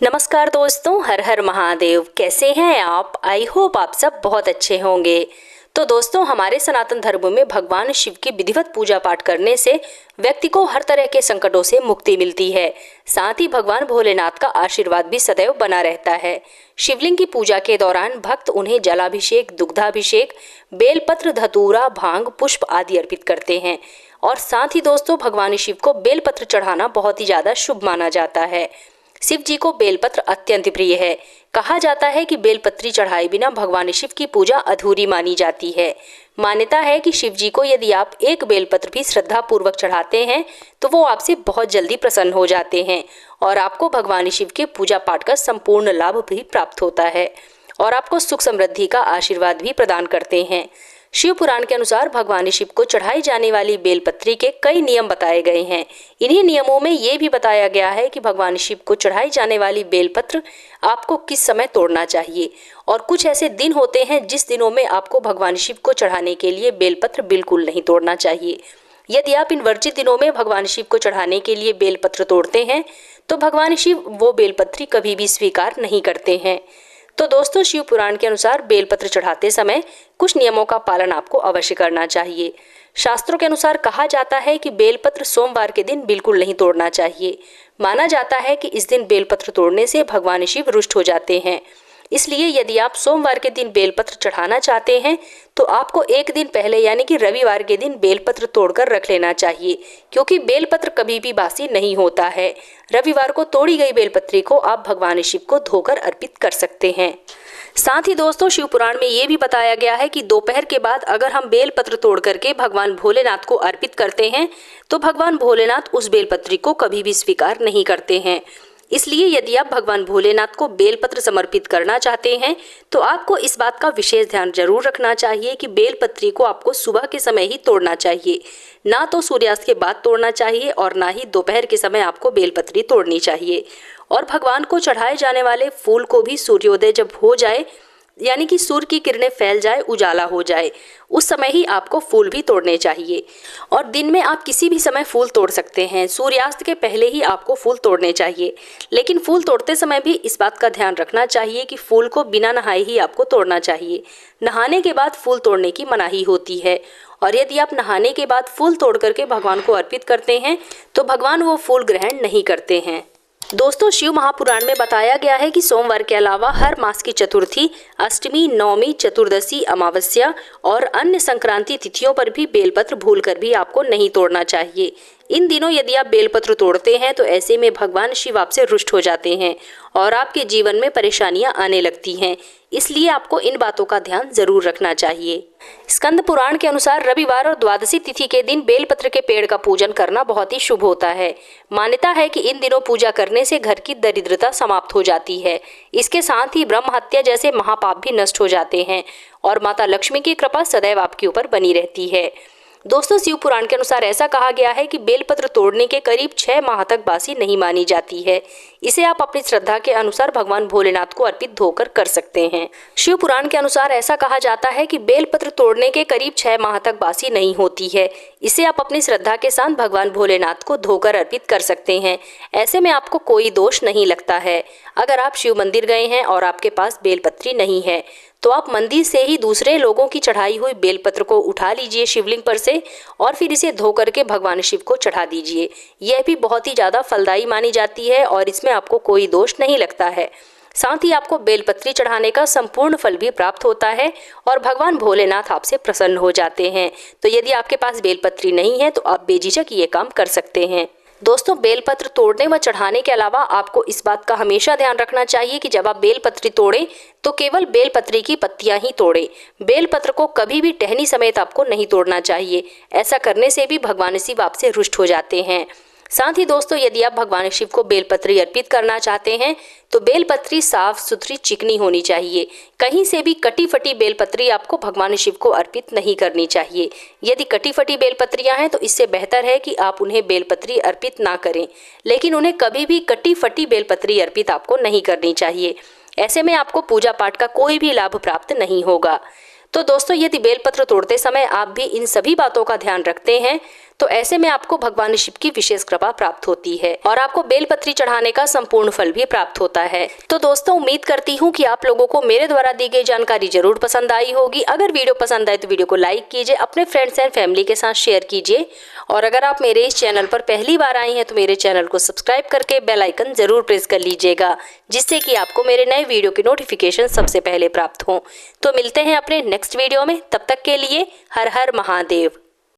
नमस्कार दोस्तों, हर हर महादेव। कैसे हैं आप? आई होप आप सब बहुत अच्छे होंगे। तो दोस्तों, हमारे सनातन धर्म में भगवान शिव की विधिवत पूजा पाठ करने से व्यक्ति को हर तरह के संकटों से मुक्ति मिलती है। साथ ही भगवान भोलेनाथ का आशीर्वाद भी सदैव बना रहता है। शिवलिंग की पूजा के दौरान भक्त उन्हें जलाभिषेक, दुग्धाभिषेक, बेलपत्र, धतूरा, भांग, पुष्प आदि अर्पित करते हैं। और साथ ही दोस्तों, भगवान शिव को बेलपत्र चढ़ाना बहुत ही ज्यादा शुभ माना जाता है। शिव जी को बेलपत्र अत्यंत प्रिय है। कहा जाता है कि बेलपत्री चढ़ाए बिना भगवान शिव की पूजा अधूरी मानी जाती है। मान्यता है कि शिव जी को यदि आप एक बेलपत्र भी श्रद्धा पूर्वक चढ़ाते हैं तो वो आपसे बहुत जल्दी प्रसन्न हो जाते हैं और आपको भगवान शिव के पूजा पाठ का संपूर्ण लाभ भी प्राप्त होता है और आपको सुख समृद्धि का आशीर्वाद भी प्रदान करते हैं। शिव पुराण के अनुसार भगवान शिव को चढ़ाई जाने वाली बेलपत्री के कई नियम बताए गए हैं। इन्हीं नियमों में ये भी बताया गया है कि भगवान शिव को चढ़ाई जाने वाली बेलपत्र आपको किस समय तोड़ना चाहिए और कुछ ऐसे दिन होते हैं जिस दिनों में आपको भगवान शिव को चढ़ाने के लिए बेलपत्र बिल्कुल नहीं तोड़ना चाहिए। यदि आप इन वर्जित दिनों में भगवान शिव को चढ़ाने के लिए बेलपत्र तोड़ते हैं तो भगवान शिव वो बेलपत्री कभी भी स्वीकार नहीं करते हैं। तो दोस्तों, शिव पुराण के अनुसार बेलपत्र चढ़ाते समय कुछ नियमों का पालन आपको अवश्य करना चाहिए। शास्त्रों के अनुसार कहा जाता है कि बेलपत्र सोमवार के दिन बिल्कुल नहीं तोड़ना चाहिए। माना जाता है कि इस दिन बेलपत्र तोड़ने से भगवान शिव रुष्ट हो जाते हैं। इसलिए यदि आप सोमवार के दिन बेलपत्र चढ़ाना चाहते हैं तो आपको एक दिन पहले यानी कि रविवार के दिन बेलपत्र तोड़कर रख लेना चाहिए, क्योंकि बेलपत्र कभी भी बासी नहीं होता है। रविवार को तोड़ी गई बेलपत्री को आप भगवान शिव को धोकर अर्पित कर सकते हैं। साथ ही दोस्तों, शिव पुराण में ये भी बताया गया है कि दोपहर के बाद अगर हम बेलपत्र तोड़ करके भगवान भोलेनाथ को अर्पित करते हैं तो भगवान भोलेनाथ उस बेलपत्री को कभी भी स्वीकार नहीं करते हैं। इसलिए यदि आप भगवान भोलेनाथ को बेलपत्र समर्पित करना चाहते हैं तो आपको इस बात का विशेष ध्यान जरूर रखना चाहिए कि बेलपत्री को आपको सुबह के समय ही तोड़ना चाहिए, ना तो सूर्यास्त के बाद तोड़ना चाहिए और ना ही दोपहर के समय आपको बेलपत्री तोड़नी चाहिए। और भगवान को चढ़ाए जाने वाले फूल को भी सूर्योदय जब हो जाए यानी कि सूर्य की किरणें फैल जाए, उजाला हो जाए, उस समय ही आपको फूल भी तोड़ने चाहिए। और दिन में आप किसी भी समय फूल तोड़ सकते हैं। सूर्यास्त के पहले ही आपको फूल तोड़ने चाहिए, लेकिन फूल तोड़ते समय भी इस बात का ध्यान रखना चाहिए कि फूल को बिना नहाए ही आपको तोड़ना चाहिए। नहाने के बाद फूल तोड़ने की मनाही होती है और यदि आप नहाने के बाद फूल तोड़ करके भगवान को अर्पित करते हैं तो भगवान वो फूल ग्रहण नहीं करते हैं। दोस्तों, शिव महापुराण में बताया गया है कि सोमवार के अलावा हर मास की चतुर्थी, अष्टमी, नवमी, चतुर्दशी, अमावस्या और अन्य संक्रांति तिथियों पर भी बेलपत्र भूलकर भी आपको नहीं तोड़ना चाहिए। इन दिनों यदि आप बेलपत्र तोड़ते हैं तो ऐसे में भगवान शिव आपसे रुष्ट हो जाते हैं और आपके जीवन में परेशानियां आने लगती हैं। इसलिए आपको इन बातों का ध्यान जरूर रखना चाहिए। स्कंद पुराण के अनुसार रविवार और द्वादशी तिथि के दिन बेलपत्र के पेड़ का पूजन करना बहुत ही शुभ होता है। मान्यता है कि इन दिनों पूजा करने से घर की दरिद्रता समाप्त हो जाती है। इसके साथ ही ब्रह्म हत्या जैसे महापाप भी नष्ट हो जाते हैं और माता लक्ष्मी की कृपा सदैव आपके ऊपर बनी रहती है। दोस्तों, शिव पुराण के अनुसार ऐसा कहा गया है कि बेलपत्र तोड़ने के करीब 6 माह तक बासी नहीं मानी जाती है। इसे आप अपनी श्रद्धा के अनुसार भगवान भोलेनाथ को अर्पित धोकर कर सकते हैं। शिव पुराण के अनुसार ऐसा कहा जाता है कि बेलपत्र तोड़ने के करीब 6 माह तक बासी नहीं होती है। इसे आप अपनी श्रद्धा के साथ भगवान भोलेनाथ को धोकर अर्पित कर सकते हैं। ऐसे में आपको कोई दोष नहीं लगता है। अगर आप शिव मंदिर गए हैं और आपके पास बेलपत्री नहीं है तो आप मंदिर से ही दूसरे लोगों की चढ़ाई हुई बेलपत्र को उठा लीजिए शिवलिंग पर से और फिर इसे धो करके भगवान शिव को चढ़ा दीजिए। यह भी बहुत ही ज़्यादा फलदायी मानी जाती है और इसमें आपको कोई दोष नहीं लगता है। साथ ही आपको बेलपत्री चढ़ाने का संपूर्ण फल भी प्राप्त होता है और भगवान भोलेनाथ आपसे प्रसन्न हो जाते हैं। तो यदि आपके पास बेलपत्री नहीं है तो आप बेझिझक ये काम कर सकते हैं। दोस्तों, बेलपत्र तोड़ने व चढ़ाने के अलावा आपको इस बात का हमेशा ध्यान रखना चाहिए कि जब आप बेलपत्री तोड़ें तो केवल बेलपत्री की पत्तियां ही तोड़ें। बेलपत्र को कभी भी टहनी समेत आपको नहीं तोड़ना चाहिए। ऐसा करने से भी भगवान शिव आपसे रुष्ट हो जाते हैं। साथ ही दोस्तों, यदि आप भगवान शिव को बेलपत्री अर्पित करना चाहते हैं तो बेलपत्री साफ सुथरी चिकनी होनी चाहिए। कहीं से भी कटी फटी बेलपत्री आपको भगवान शिव को अर्पित नहीं करनी चाहिए। यदि कटी फटी बेलपत्रियां हैं तो इससे बेहतर है कि आप उन्हें बेलपत्री अर्पित ना करें, लेकिन उन्हें कभी भी कटी फटी बेलपत्री अर्पित आपको नहीं करनी चाहिए। ऐसे में आपको पूजा पाठ का कोई भी लाभ प्राप्त नहीं होगा। तो दोस्तों, यदि बेलपत्र तोड़ते समय आप भी इन सभी बातों का ध्यान रखते हैं तो ऐसे में आपको भगवान शिव की विशेष कृपा प्राप्त होती है और आपको बेलपत्री चढ़ाने का संपूर्ण फल भी प्राप्त होता है। तो दोस्तों उम्मीद करती हूँ कि आप लोगों को मेरे द्वारा दी गई जानकारी जरूर पसंद आई होगी। अगर वीडियो पसंद आए तो वीडियो को लाइक कीजिए, अपने फ्रेंड्स एंड फैमिली के साथ शेयर कीजिए और अगर आप मेरे इस चैनल पर पहली बार आई हैं तो मेरे चैनल को सब्सक्राइब करके बेल आइकन जरूर प्रेस कर लीजिएगा, जिससे कि आपको मेरे नए वीडियो की नोटिफिकेशन सबसे पहले प्राप्त हो। तो मिलते हैं अपने नेक्स्ट वीडियो में, तब तक के लिए हर हर महादेव।